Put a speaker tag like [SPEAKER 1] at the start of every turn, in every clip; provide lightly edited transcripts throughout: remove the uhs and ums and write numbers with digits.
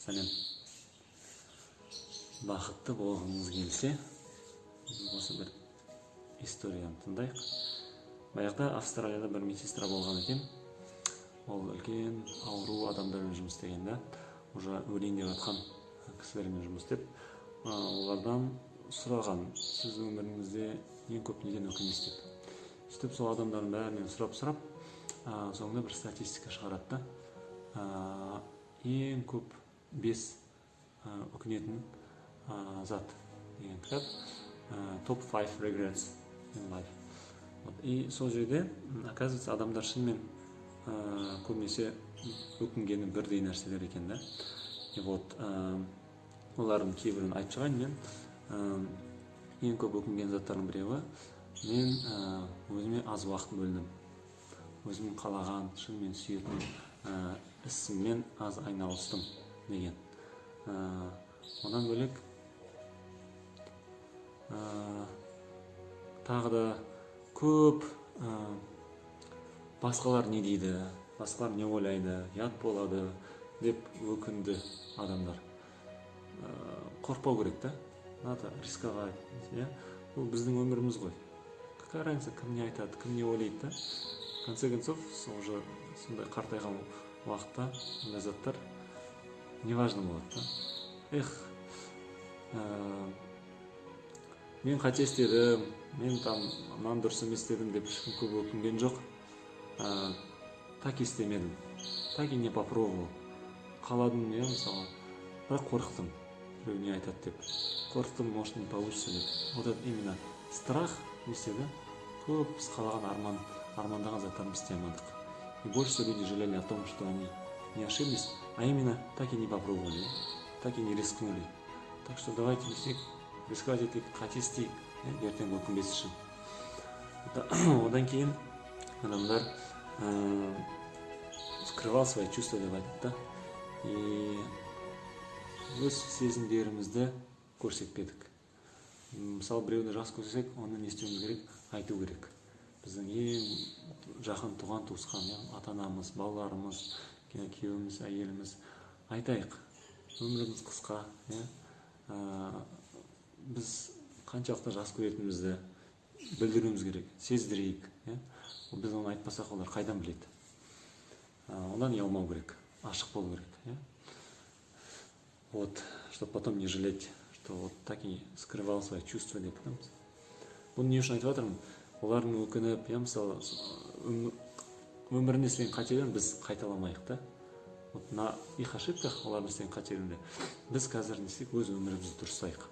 [SPEAKER 1] сәлем. Бақытты болғыңыз келсе, осы бір историяны тыңдайық. Баяғыда Австралияда бір медсестра болған екен. Ол үлкен ауру адамдармен жұмыс істеген да, уже өлейін деп жатқан кісілермен жұмыс істеп, олардан сұраған, сіз өміріңізде ең көп неден өкінесіз деп. Сөйтіп сол адамдардың бәрінен сұрап, соңында бір статистика шығарады да, ең көп 5 өкінетін зат деген кітап, Top 5 Regrets in Life. И сол жерде, оказывается, адамдар шынымен көбінесе өкінгені бірдей нәрселер екен да. И вот олардың кейбірін айтып шығайын мен. Ең көп өкінген заттардың біреуі, мен өзіме аз уақыт бөлдім. Өзімнің қалаған, шынымен сүйетін ісіммен аз айналыстым деген. Одан бөлек тағы да көп басқалар не дейді, басқалар не ойлайды, ұят болады деп өкінді адамдар. Қорықпау керек та, надо рисковать. Бұл біздің өміріміз ғой. Какая разница, кім не айтады, кім не ойлайды да. В конце концов, уже сондай қартайған уақытта ондай заттар неважно болады да. Мен қате істедім, мен мынаны дұрыс емес істедім деп ешкім көп өкінген жоқ. Так істемедім, так и не попробовал. Қаладым, мысалы, бірақ қорықтым, біреу не айтады деп. Қорықтым, может не получится деп. Вот это именно страх не істеді. Көп біз қалаған армандаған заттарымыз істей алмадық. И больше всего люди жалели о том, что они не ошиблись, а именно так и не попробовали, так и не рискнули. Так что давайте рисковать етейік, қате істейік, ертең өкінбес үшін. Одан кейін адамдар скрывал свои чувства деп айтады да. И өз сезімдерімізді көрсетпедік. Мысалы, біреуді жақсы көрсек, оны не істеуіміз керек? Айту керек. Біздің ең жақын туған туысқан, ата-анамыз, балаларымыз, күйеуіміз, әйеліміз айтайық. Өміріміз қысқа, біз қаншалықты жақсы көретінімізді білдіруіміз керек, сездірейік. Біз оны айтпасақ, олар қайдан біледі? Ондан ұялмау керек, ашық болу керек. Вот, чтобы потом не жалеть, что вот так и скрывал свои чувства деп. Бұны не үшін айтып жатырмын? Олардың өкініп, мысалы, өмірінде істеген қателерін біз қайталамайық та. Вот на их ошибках, олардың істеген қателерінде біз қазір не істейік, өз өмірімізді дұрыстайық.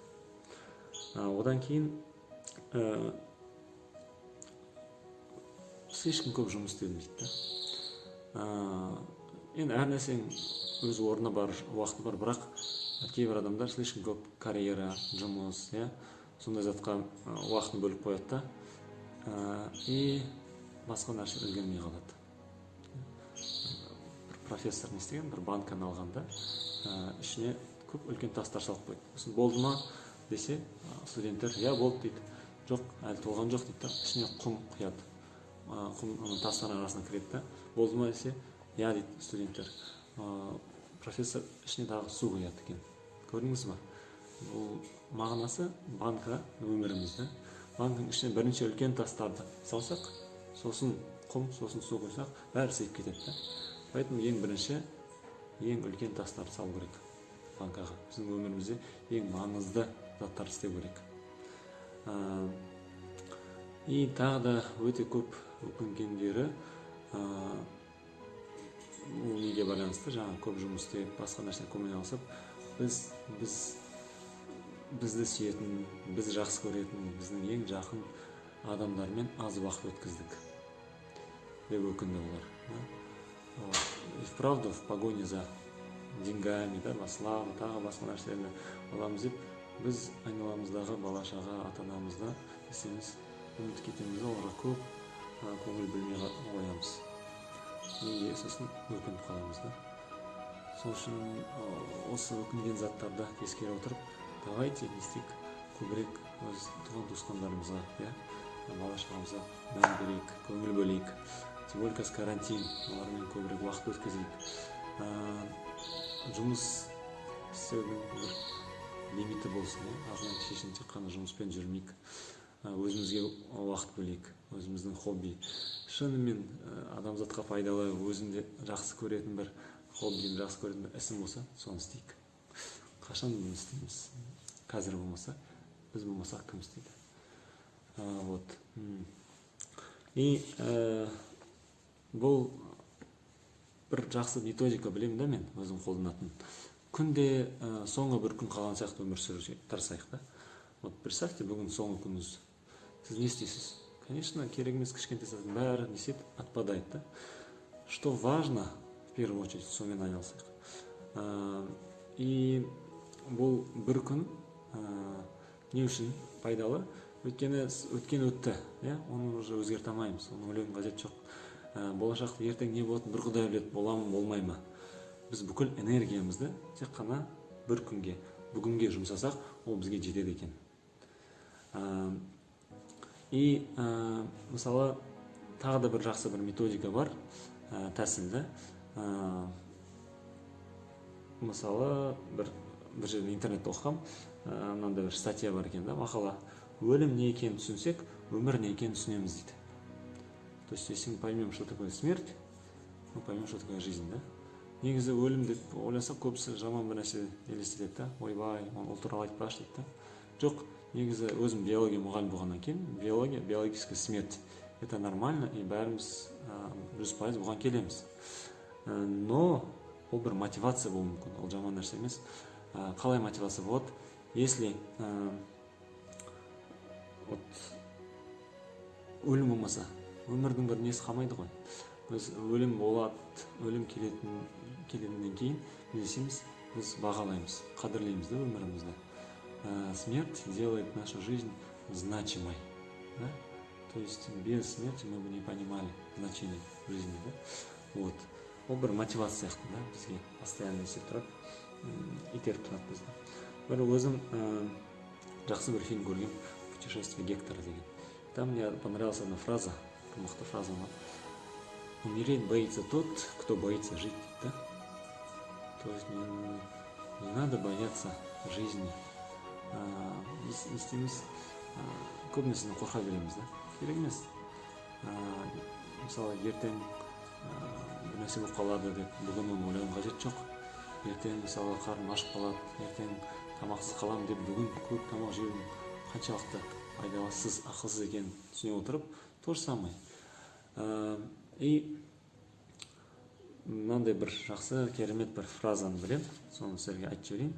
[SPEAKER 1] Одан кейін слишком көп жұмыс істедім дейді да. Енді әр нәрсенің өз орны бар, уақыты бар, бірақ кейбір адамдар слишком көп карьера, жұмыс, сондай затқа уақытын бөліп қояды да, и басқа нәрсе үлгермей қалады. Бір профессор не істеген, бір банканы алғанда, ішіне көп үлкен тастар салып қойды. Сосын болды ма десе, студенттер, болды дейді. Жоқ, әлі толған жоқ дейді да, ішіне құм құяды. Құм тастардың арасына кіреді да. Болды ма десе, дейді студенттер. Профессор ішіне дағы су құяды екен. Көрдіңіз ба? Бұл мағынасы банка өмірімізді. Банкның ішіне бірінші үлкен тастарды салсақ, сосын құм, сосын су құйсақ, бәрі сейіп кетеді да. Поэтому ең бірінші, ең үлкен тастарды салу керек банкаға. Біздің өмірімізде ең маңызды заттар істеу керек. И тағы да өте көп өкінгендері ол неге байланысты, жаңа көп жұмыс істеп, басқа нәрсе көңіл алысып, бізді сүйетін, біз жақсы көретін, біздің ең жақын адамдармен аз уақыт өткіздік деп өкінді олар. И вправду в погоне за деньгами, славы, тағы басқа нәрселерді аламыз деп, біз айналамыздағы бала-шаға, ата-анамызда істеміз, үміт кетеміз, оларға көп көңіл бөлмей қоямыз. И сосын өкініп қаламыз да. Сол үшін осы өкінген заттарды ескере отырып, давайте не істейік, көбірек өз туған-туысқандарымызға, бала-шағамызға мән берейік, көңіл бөлейік. Тем более қазір карантин, олармен көбірек уақыт өткізейік. Жұмыс істеудің бір лимиті болсын, алдынан шешін тек қана жұмыспен жүрмейік, өзімізге уақыт бөлейік, өзіміздің хобби, шынымен адамзатқа пайдалы, өзінде жақсы көретін бір хоббиім, жақсы көретін бір ісім болса, соны істейік. Қашан бұны істейміз? Қазір болмаса, біз болмасақ кім істейді? Вот. И бұл бір жақсы методика білемін да, мен өзім қолданатын. Күнде соңғы бір күн қалған сияқты өмір сүруге тырысайық да. Вот представьте, бүгін соңғы күніңіз. Сіз не істейсіз? Конечно, керек емес кішкентай заттың бәрі не істейді, отпадает, да. Что важно, в первую очередь, сонымен айналысайық. И бұл бір күн не үшін пайдалы? Өйткені өткен өтті, оны уже өзгерте алмаймыз, оны ойлаудың қажеті жоқ. Болашақта ертең не болатын бір Құдай біледі, бола ма, болмай ма. Біз бүкіл энергиямызды тек қана бір күнге, бүгінге жұмсасақ, ол бізге жетеді екен. И мысалы тағы да бір жақсы бір методика бар, тәсілді. Мысалы бір жерде интернетте оқығам, мынандай бір статья бар екен да, мақала. Өлім не екенін түсінсек, өмір не екенін түсінеміз дейді. То есть, если мы поймем, что такое смерть, мы поймем, что такое жизнь, да? Негізі өлім деп ойласақ, көбісі жаман бір нәрсе елестетеді да, ойбай, оны ол туралы айтпашы дейді да. Жоқ, негізі өзім биология мұғалім болғаннан кейін, биологическая смерть, это нормально, и бәріміз 100% бұған келеміз. Но ол бір мотивация болуы мүмкін, ол жаман нәрсе емес. Қалай мотивация болады? Если өлім болмаса, өмірдің бір несі қалмайды ғой. Біз өлім болады, өлім келетінен кейін біз бағалаймыз, қадірлейміз да өмірімізді. Смерть делает нашу жизнь значимой. Да? То есть без смерти мы бы не понимали значение жизни. Да? Вот. Ол бір мотивация сияқты, да? Бізге постоянно есеп тұрады, итеріп тұрады бізді. Бір өзім жақсы бір фильм көргем, «Путешествие Гектора» деген. Там мне понравилась одна фраза, мықты фраза. Умереть боится тот, кто боится жить, да? То есть не надо бояться жизни. Естеміз, көп нәрседен қорқа береміз, да? Керек емес. Мысалы, ертең бір нәрсе болып қалады деп, бүгін оны ойлаудың қажеті жоқ. Ертең, мысалы, қарным ашып қалады, ертең тамақсыз қалам деп, бүгін көп тамақ жеудің қаншалықты пайдалысыз, ақылсыз екенін түсіне отырып, то же самое. И мынандай бір жақсы, керемет бір фразаны білем, соны сіздерге айтып жіберейін.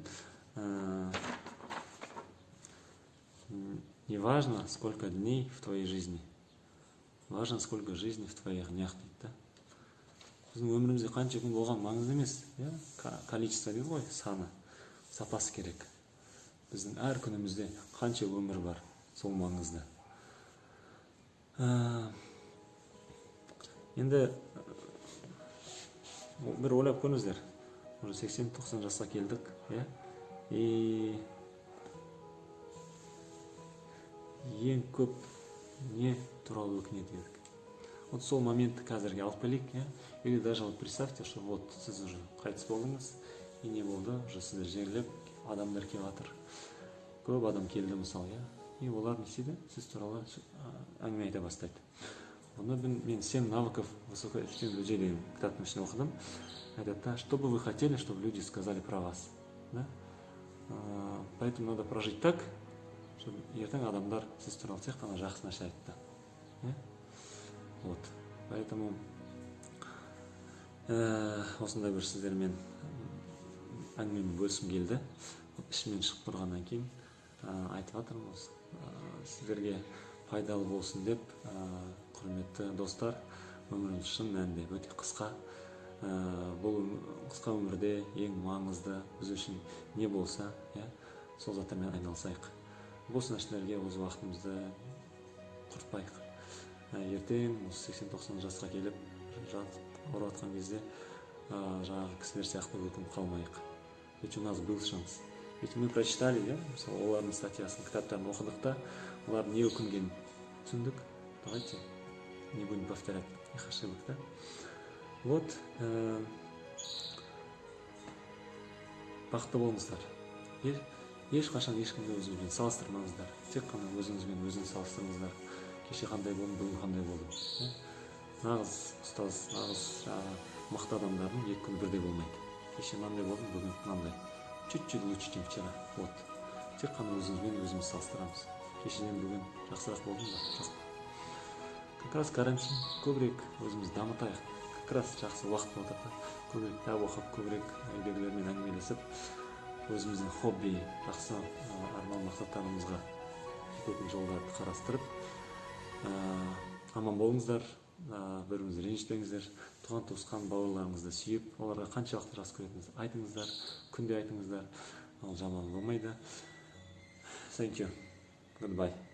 [SPEAKER 1] Не важно, сколько дней в твоей жизни, важно, сколько жизни в твоих днях, дейді да. Біздің өмірімізде қанша күн болған маңызды емес, количество дейді ғой, саны, сапасы керек. Біздің әр күнімізде қанша өмір бар, сол маңызды. Енді бір ойлап көріңіздер, уже 80-90 жасқа келдік, и ең көп не туралы өкінеді едік. Вот сол моментті қазірге алып келейік, или даже вот представьте, что вот сіз уже қайтыс болдыңыз, и не болды, уже сіздер жерлеп, адамдар келіп жатыр. Көп адам келді мысалы, и олар не істейді, сіз туралы әңгіме айта бастайды. Оны мен 7 навыков высокоэффективных людей деген кітаптың ішінде оқыдым. Айтады, что бы вы хотели, чтобы люди сказали про вас. Поэтому надо прожить так, чтобы ертең адамдар сіз туралы тек қана жақсы нәрсе айтты. Вот. Поэтому осындай бір сіздермен әңгімемен бөлісім келді. Ішімнен шығып тұрғаннан кейін айтып жатырмын, сіздерге пайдалы болсын деп, құрметті достар, өміріміз шын мәнінде өте қысқа. Бұл қысқа өмірде ең маңызды біз үшін не болса, сол заттармен айналысайық. Осы нәрселерге өз уақытымызды құртпайық. Ертең 80-90 жасқа келіп ауырып жатқан кезде жаңағы кісілер сияқты өкініп қалмайық. Ведь у нас был шанс. Ведь мы прочитали, мысалы, олардың статьясын, кітаптарын оқыдық та, олар не өкінгенін түсіндік. Давайте не будем повторять их ошибок, да? Вот. бақытты болыңыздар. Ешқашан ешкімді өзіңізбен салыстырмаңыздар. Тек қана өзіңізбен өзіңіз салыстырыңыздар. Кеше қандай болдым, бүгін қандай болдым. Нағыз ұстаз, нағыз мықты адамдардың екі күн бірдей болмайды. Кеше мынандай болдым, бүгін мынандай. Чуть-чуть лучше, чем вчера. Вот. Тек қана өзіңізбен өзіміз салыстырамыз. Кешеден бүгін жақсырақ болдым ба? Жоқ. Как раз карантин көбірек өзімізді дамытайық. Как раз жақсы уақыт отыр да. Көбірек кітап оқып, көбірек үйдегілермен әңгімелесіп, өзіміздің хобби, жақсы арман мақсаттарымызға жететін жолдарды қарастырып, аман болыңыздар, біріңізді ренжітпеңіздер, туған туысқан бауырларыңызды сүйіп, оларға қаншалықты жақсы көретініңізді айтыңыздар, күнде айтыңыздар, ол жаман болмайды. Thank you. Goodbye.